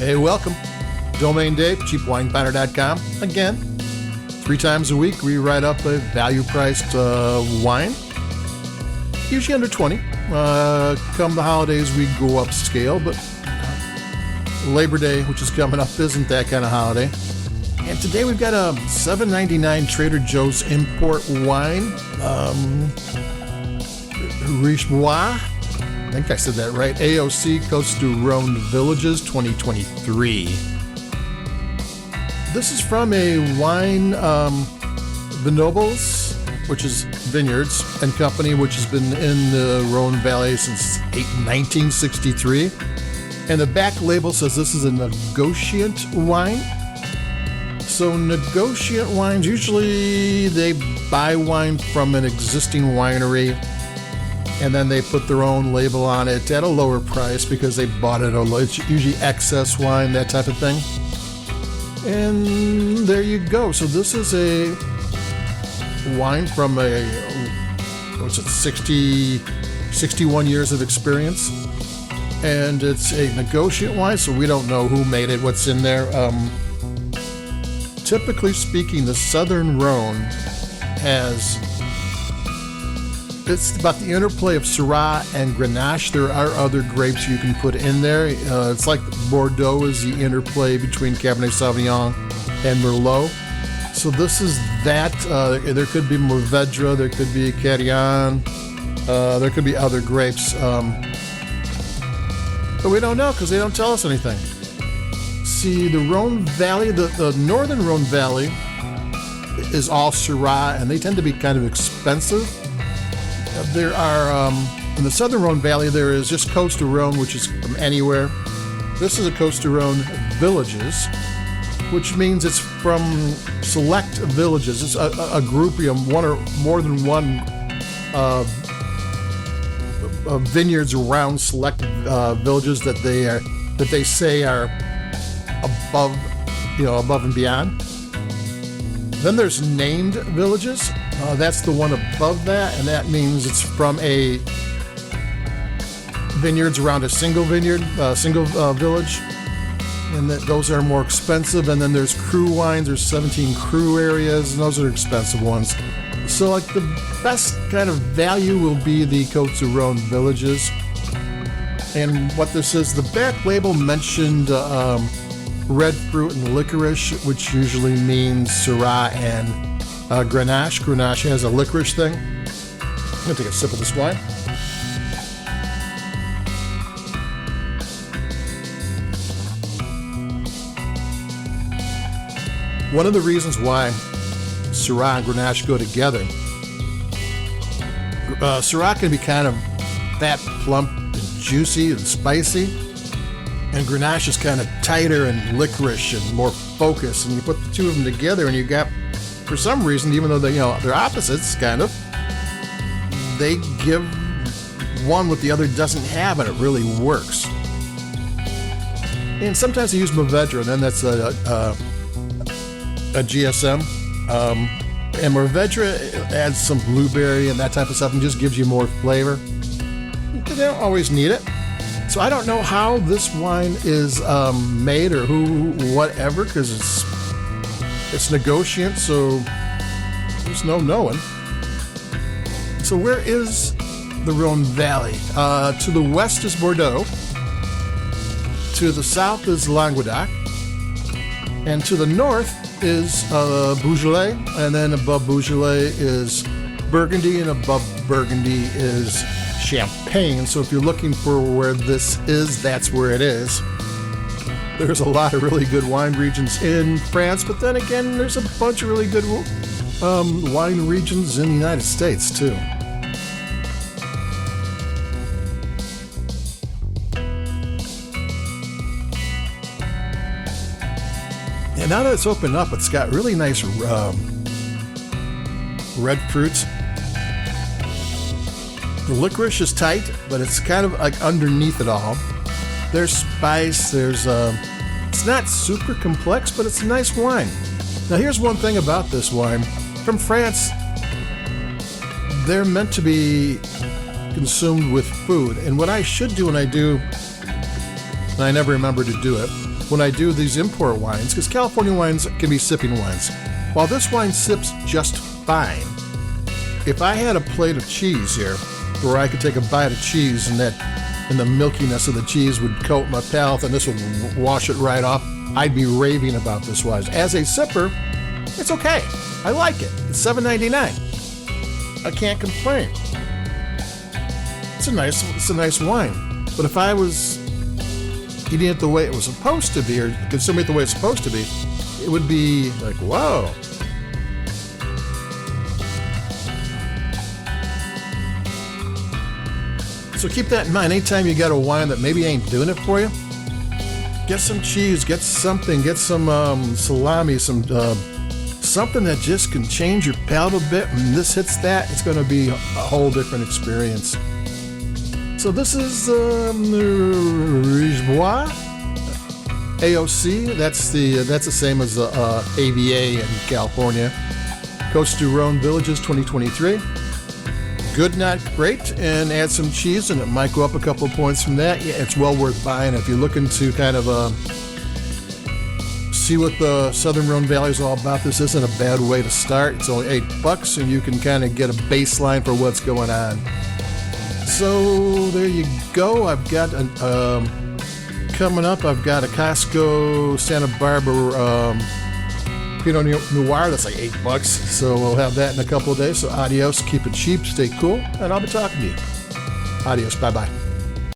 Hey, welcome. Domain Dave, cheapwinefiner.com. Again, 3 times a week we write up a value-priced wine, usually under 20. Come the holidays, we go upscale, but Labor Day, which is coming up, isn't that kind of holiday. And today we've got a $7.99 Trader Joe's import wine, Richebois, I think I said that right, AOC Côtes du Rhone Villages 2023. This is from a wine Vignobles, which is Vineyards and Company, which has been in the Rhone Valley since 1963. And the back label says this is a negociant wine. So negociant wines, usually they buy wine from an existing winery and then they put their own label on it at a lower price because they bought it. It's usually excess wine, that type of thing. And there you go. So this is a wine from 61 years of experience. And it's a negociant wine, so we don't know who made it, what's in there. Typically speaking, the Southern Rhone it's about the interplay of Syrah and Grenache. There are other grapes you can put in there. It's like Bordeaux is the interplay between Cabernet Sauvignon and Merlot. So this is that. There could be Mourvedre, there could be Carignan, there could be other grapes. But we don't know because they don't tell us anything. See, the Rhone Valley, the northern Rhone Valley is all Syrah, and they tend to be kind of expensive. There are, in the southern Rhone Valley, there is just Cotes du Rhone, which is from anywhere. This is a Cotes du Rhone Villages, which means it's from select villages. It's a grouping, one or more than one vineyards around select villages that they say are above and beyond. Then there's named villages. That's the one above that, and that means it's from a vineyards around a single vineyard, village, and those are more expensive. And then there's cru wines. There's 17 cru areas, and those are expensive ones. So, like, the best kind of value will be the Côtes du Rhone Villages. And what this is, the back label mentioned red fruit and licorice, which usually means Syrah and Grenache. Grenache has a licorice thing. I'm going to take a sip of this wine. One of the reasons why Syrah and Grenache go together, Syrah can be kind of fat, plump, and juicy and spicy, and Grenache is kind of tighter and licorice and more focused. And you put the two of them together, and you got, for some reason, even though they're opposites, kind of, they give one what the other doesn't have, and it really works. And sometimes they use Mourvedre, and then that's a GSM. And Mourvedre adds some blueberry and that type of stuff and just gives you more flavor. They don't always need it. So I don't know how this wine is made or whatever, because it's negociant, so there's no knowing. So where is the Rhone Valley? To the west is Bordeaux. To the south is Languedoc. And to the north is Beaujolais, and then above Beaujolais is Burgundy, and above Burgundy is Champagne. So if you're looking for where this is, that's where it is. There's a lot of really good wine regions in France, but then again, there's a bunch of really good wine regions in the United States too. And now that it's opened up, it's got really nice red fruits. The licorice is tight, but it's kind of like underneath it all. There's spice, it's not super complex, but it's a nice wine. Now here's one thing about this wine. From France, they're meant to be consumed with food. And what I should do when I do, and I never remember to do it, when I do these import wines, because California wines can be sipping wines. While this wine sips just fine, if I had a plate of cheese here, where I could take a bite of cheese and the milkiness of the cheese would coat my palate and this would wash it right off, I'd be raving about this wine. As a sipper, it's okay. I like it. It's $7.99. I can't complain. It's a nice wine. But if I was eating it the way it was supposed to be, or consuming it the way it's supposed to be, it would be like, whoa. So keep that in mind. Anytime you got a wine that maybe ain't doing it for you, get some cheese, get something, get some salami, something that just can change your palate a bit. When this hits that, it's going to be a whole different experience. So this is Richebois AOC. That's the same as the AVA in California. Cotes du Rhone Villages 2023. Good, not great, and add some cheese, and it might go up a couple of points from that. Yeah, it's well worth buying if you're looking to kind of see what the Southern Rhone Valley is all about. This isn't a bad way to start. It's only $8, and you can kind of get a baseline for what's going on. So there you go. I've got coming up. I've got a Costco Santa Barbara Pinot Noir that's like $8. So we'll have that in a couple of days. So adios. Keep it cheap. Stay cool, and I'll be talking to you. Adios. Bye bye.